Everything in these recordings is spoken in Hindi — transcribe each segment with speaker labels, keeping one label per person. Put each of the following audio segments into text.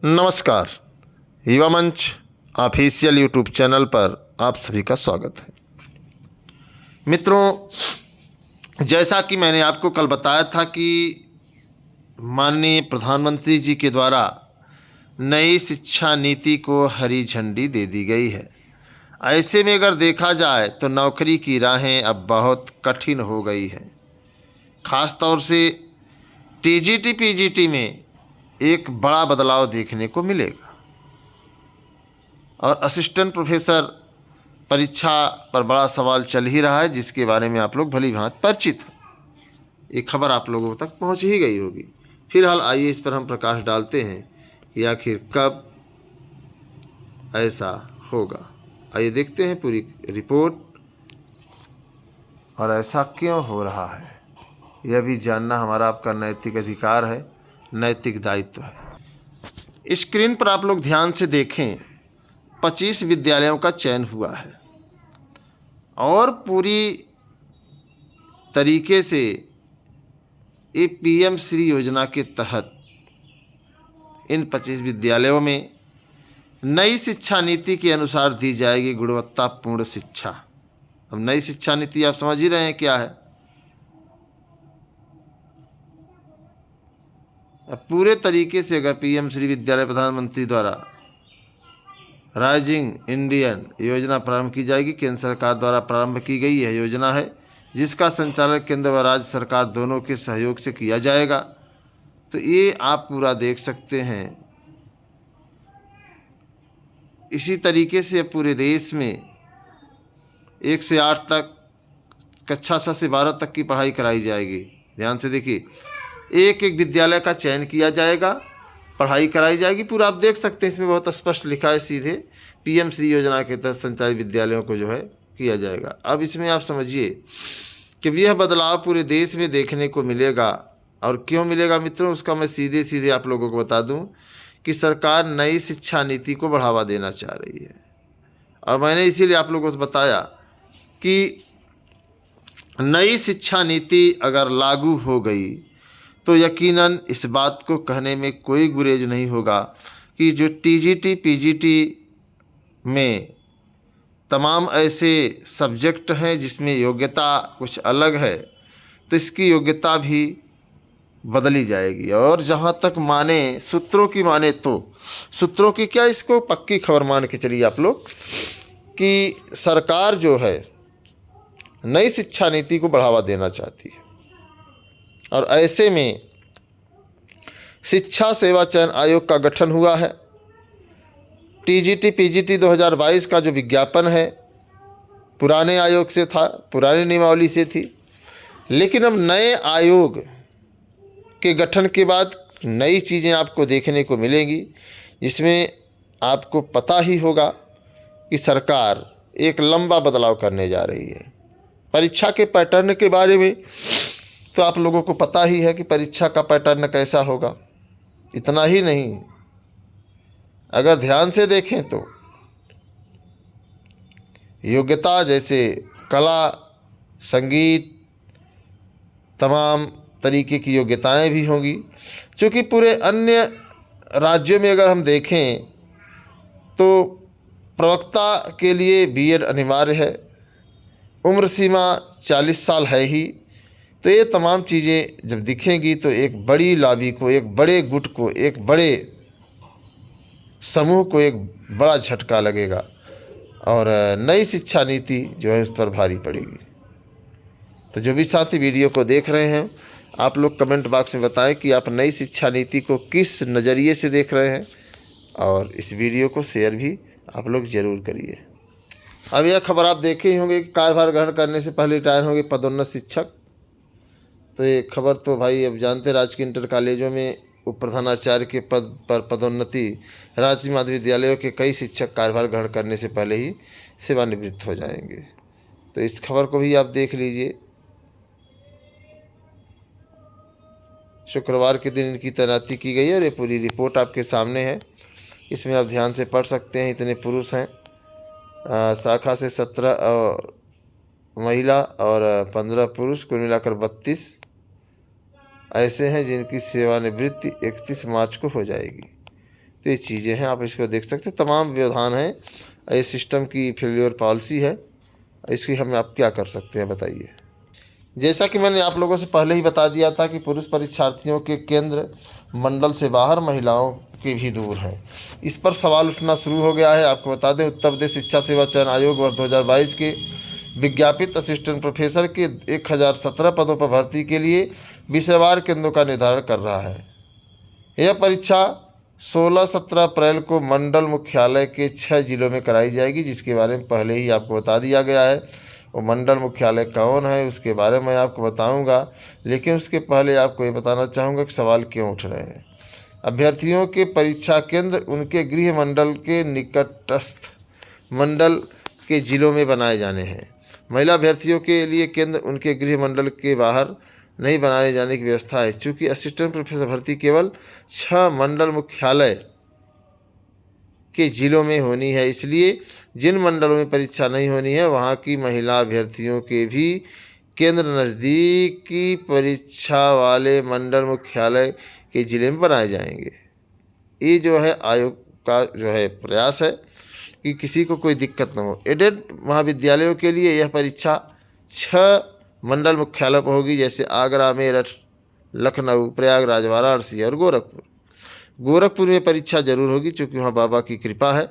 Speaker 1: नमस्कार। युवा मंच ऑफिशियल यूट्यूब चैनल पर आप सभी का स्वागत है। मित्रों, जैसा कि मैंने आपको कल बताया था कि माननीय प्रधानमंत्री जी के द्वारा नई शिक्षा नीति को हरी झंडी दे दी गई है। ऐसे में अगर देखा जाए तो नौकरी की राहें अब बहुत कठिन हो गई हैं। ख़ास तौर से टीजीटी पीजीटी में एक बड़ा बदलाव देखने को मिलेगा और असिस्टेंट प्रोफेसर परीक्षा पर बड़ा सवाल चल ही रहा है, जिसके बारे में आप लोग भली भांति परिचित हैं। ये खबर आप लोगों तक पहुंच ही गई होगी। फिलहाल आइए इस पर हम प्रकाश डालते हैं कि आखिर कब ऐसा होगा। आइए देखते हैं पूरी रिपोर्ट और ऐसा क्यों हो रहा है, यह भी जानना हमारा आपका नैतिक अधिकार है, नैतिक दायित्व है। स्क्रीन पर आप लोग ध्यान से देखें, 25 विद्यालयों का चयन हुआ है और पूरी तरीके से ये पीएम श्री योजना के तहत इन 25 विद्यालयों में नई शिक्षा नीति के अनुसार दी जाएगी गुणवत्तापूर्ण शिक्षा। अब नई शिक्षा नीति आप समझ ही रहे हैं क्या है। अब पूरे तरीके से अगर पीएम श्री विद्यालय प्रधानमंत्री द्वारा राइजिंग इंडियन योजना प्रारंभ की जाएगी। केंद्र सरकार द्वारा प्रारंभ की गई यह योजना है, जिसका संचालन केंद्र व राज्य सरकार दोनों के सहयोग से किया जाएगा। तो ये आप पूरा देख सकते हैं। इसी तरीके से पूरे देश में 1 से 8 तक, कक्षा 6 से 12 तक की पढ़ाई कराई जाएगी। ध्यान से देखिए, एक एक विद्यालय का चयन किया जाएगा, पढ़ाई कराई जाएगी। पूरा आप देख सकते हैं, इसमें बहुत स्पष्ट लिखा है सीधे पीएम श्री योजना के तहत संचालित विद्यालयों को जो है किया जाएगा। अब इसमें आप समझिए कि यह बदलाव पूरे देश में देखने को मिलेगा। और क्यों मिलेगा मित्रों, उसका मैं सीधे सीधे आप लोगों को बता दूं कि सरकार नई शिक्षा नीति को बढ़ावा देना चाह रही है। और मैंने इसीलिए आप लोगों को बताया कि नई शिक्षा नीति अगर लागू हो गई तो यकीनन इस बात को कहने में कोई गुरेज नहीं होगा कि जो टीजीटी पीजीटी में तमाम ऐसे सब्जेक्ट हैं जिसमें योग्यता कुछ अलग है, तो इसकी योग्यता भी बदली जाएगी। और जहाँ तक माने, सूत्रों की माने तो सूत्रों की क्या, इसको पक्की खबर मान के चलिए आप लोग कि सरकार जो है नई शिक्षा नीति को बढ़ावा देना चाहती है। और ऐसे में शिक्षा सेवा चयन आयोग का गठन हुआ है। टीजीटी पीजीटी 2022 का जो विज्ञापन है पुराने आयोग से था, पुरानी नियमावली से थी, लेकिन अब नए आयोग के गठन के बाद नई चीज़ें आपको देखने को मिलेंगी, जिसमें आपको पता ही होगा कि सरकार एक लंबा बदलाव करने जा रही है। परीक्षा के पैटर्न के बारे में तो आप लोगों को पता ही है कि परीक्षा का पैटर्न कैसा होगा। इतना ही नहीं, अगर ध्यान से देखें तो योग्यता जैसे कला, संगीत, तमाम तरीके की योग्यताएं भी होंगी। क्योंकि पूरे अन्य राज्यों में अगर हम देखें तो प्रवक्ता के लिए बीएड अनिवार्य है, उम्र सीमा 40 साल है ही। तो ये तमाम चीज़ें जब दिखेंगी तो एक बड़ी लॉबी को, एक बड़े गुट को, एक बड़े समूह को एक बड़ा झटका लगेगा और नई शिक्षा नीति जो है उस पर भारी पड़ेगी। तो जो भी साथी वीडियो को देख रहे हैं, आप लोग कमेंट बॉक्स में बताएं कि आप नई शिक्षा नीति को किस नज़रिए से देख रहे हैं, और इस वीडियो को शेयर भी आप लोग ज़रूर करिए। अब यह खबर आप देखे ही होंगे कि कार्यभार ग्रहण करने से पहले रिटायर होंगे पदोन्नत शिक्षक। तो ये खबर तो भाई अब जानते, राजकीय इंटर कॉलेजों में उप प्रधानाचार्य के पद पर पदोन्नति, राज्य माध्यमिक विद्यालयों के कई शिक्षक कार्यभार ग्रहण करने से पहले ही सेवानिवृत्त हो जाएंगे। तो इस खबर को भी आप देख लीजिए। शुक्रवार के दिन इनकी तैनाती की गई है और ये पूरी रिपोर्ट आपके सामने है। इसमें आप ध्यान से पढ़ सकते हैं। इतने पुरुष हैं, शाखा से 17 महिला और 15 पुरुष, कुल मिलाकर 32 ऐसे हैं जिनकी सेवानिवृत्ति 31 मार्च को हो जाएगी। तो ये चीज़ें हैं, आप इसको देख सकते हैं, तमाम व्यवधान हैं। ये सिस्टम की फेल्योर पॉलिसी है, इसकी हम आप क्या कर सकते हैं बताइए। जैसा कि मैंने आप लोगों से पहले ही बता दिया था कि पुरुष परीक्षार्थियों के केंद्र मंडल से बाहर महिलाओं के भी दूर हैं। इस पर सवाल उठना शुरू हो गया है। आपको बता दें, उत्तर प्रदेश शिक्षा सेवा चयन आयोग वर्ष 2022 के विज्ञापित असिस्टेंट प्रोफेसर के 1017 पदों पर भर्ती के लिए विषयवार केंद्रों का निर्धारण कर रहा है। यह परीक्षा 16-17 अप्रैल को मंडल मुख्यालय के 6 जिलों में कराई जाएगी, जिसके बारे में पहले ही आपको बता दिया गया है। वो मंडल मुख्यालय कौन है उसके बारे में मैं आपको बताऊंगा, लेकिन उसके पहले आपको ये बताना चाहूँगा कि सवाल क्यों उठ रहे हैं। अभ्यर्थियों के परीक्षा केंद्र उनके गृह मंडल के निकटस्थ मंडल के जिलों में बनाए जाने हैं। महिला अभ्यर्थियों के लिए केंद्र उनके गृह मंडल के बाहर नहीं बनाए जाने की व्यवस्था है। चूँकि असिस्टेंट प्रोफेसर भर्ती केवल 6 मंडल मुख्यालय के जिलों में होनी है, इसलिए जिन मंडलों में परीक्षा नहीं होनी है वहाँ की महिला अभ्यर्थियों के भी केंद्र नज़दीकी परीक्षा वाले मंडल मुख्यालय के जिले में बनाए जाएंगे। ये जो है आयोग का जो है प्रयास है कि किसी को कोई दिक्कत न हो। एडेड महाविद्यालयों के लिए यह परीक्षा 6 मंडल मुख्यालय पर होगी, जैसे आगरा, मेरठ, लखनऊ, प्रयागराज, वाराणसी और गोरखपुर। गोरखपुर में परीक्षा जरूर होगी क्योंकि वहाँ बाबा की कृपा है।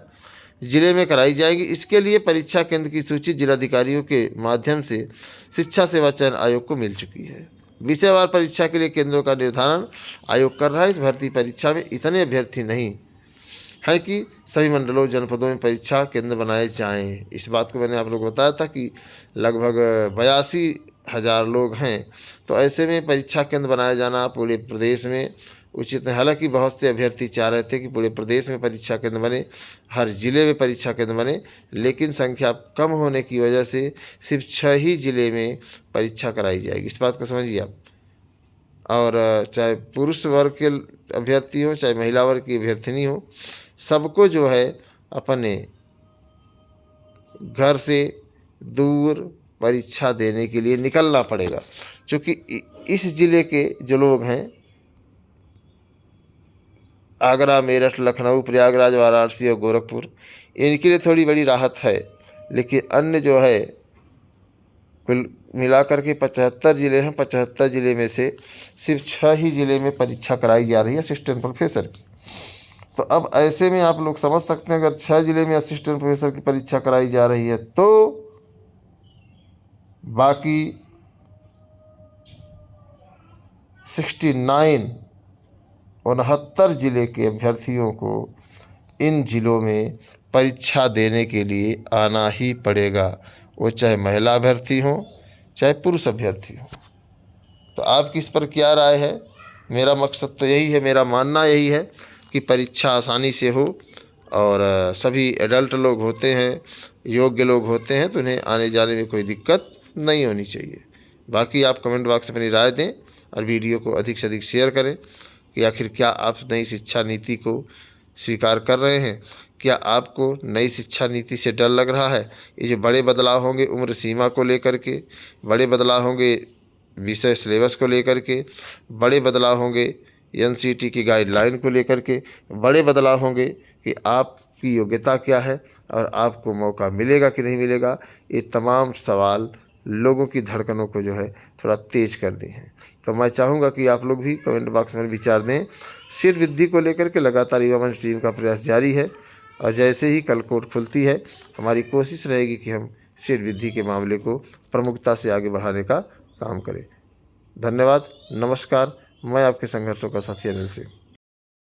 Speaker 1: जिले में कराई जाएगी। इसके लिए परीक्षा केंद्र की सूची जिलाधिकारियों के माध्यम से शिक्षा सेवा चयन आयोग को मिल चुकी है। विषयवार परीक्षा के लिए केंद्रों का निर्धारण आयोग कर रहा है। इस भर्ती परीक्षा में इतने अभ्यर्थी नहीं है कि सभी मंडलों जनपदों में परीक्षा केंद्र बनाए जाएं। इस बात को मैंने आप लोगों को बताया था कि लगभग 82,000 लोग हैं, तो ऐसे में परीक्षा केंद्र बनाया जाना पूरे प्रदेश में उचित है। हालांकि बहुत से अभ्यर्थी चाह रहे थे कि पूरे प्रदेश में परीक्षा केंद्र बने, हर जिले में परीक्षा केंद्र बने, लेकिन संख्या कम होने की वजह से सिर्फ 6 ही जिले में परीक्षा कराई जाएगी। इस बात को समझिए आप। और चाहे पुरुष वर्ग के अभ्यर्थी हो चाहे महिला वर्ग की अभ्यर्थिनी हो, सबको जो है अपने घर से दूर परीक्षा देने के लिए निकलना पड़ेगा। क्योंकि इस ज़िले के जो लोग हैं, आगरा, मेरठ, लखनऊ, प्रयागराज, वाराणसी और गोरखपुर, इनके लिए थोड़ी बड़ी राहत है। लेकिन अन्य जो है कुल मिलाकर के 75 ज़िले हैं। 75 ज़िले में से सिर्फ 6 ही ज़िले में परीक्षा कराई जा रही है असिस्टेंट प्रोफेसर की। तो अब ऐसे में आप लोग समझ सकते हैं, अगर 6 ज़िले में असिस्टेंट प्रोफेसर की परीक्षा कराई जा रही है तो बाकी 69 ज़िले के अभ्यर्थियों को इन ज़िलों में परीक्षा देने के लिए आना ही पड़ेगा, वो चाहे महिला अभ्यर्थी हो चाहे पुरुष अभ्यर्थी हो। तो आपकी इस पर क्या राय है? मेरा मकसद तो यही है, मेरा मानना यही है कि परीक्षा आसानी से हो और सभी एडल्ट लोग होते हैं, योग्य लोग होते हैं, तो उन्हें आने जाने में कोई दिक्कत नहीं होनी चाहिए। बाकी आप कमेंट बॉक्स में अपनी राय दें और वीडियो को अधिक से अधिक शेयर करें कि आखिर क्या आप नई शिक्षा नीति को स्वीकार कर रहे हैं? क्या आपको नई शिक्षा नीति से डर लग रहा है? ये जो बड़े बदलाव होंगे उम्र सीमा को लेकर के, बड़े बदलाव होंगे विषय सिलेबस को लेकर के, बड़े बदलाव होंगे एनसीईटी की गाइडलाइन को लेकर के, बड़े बदलाव होंगे कि आपकी योग्यता क्या है और आपको मौका मिलेगा कि नहीं मिलेगा, ये तमाम सवाल लोगों की धड़कनों को जो है थोड़ा तेज कर दी हैं। तो मैं चाहूँगा कि आप लोग भी कमेंट बॉक्स में विचार दें। सीट वृद्धि को लेकर के लगातार युवा मंच टीम का प्रयास जारी है और जैसे ही कल कोर्ट खुलती है हमारी कोशिश रहेगी कि हम सीट वृद्धि के मामले को प्रमुखता से आगे बढ़ाने का काम करें। धन्यवाद, नमस्कार। मैं आपके संघर्षों का साथी अनिल सिंह।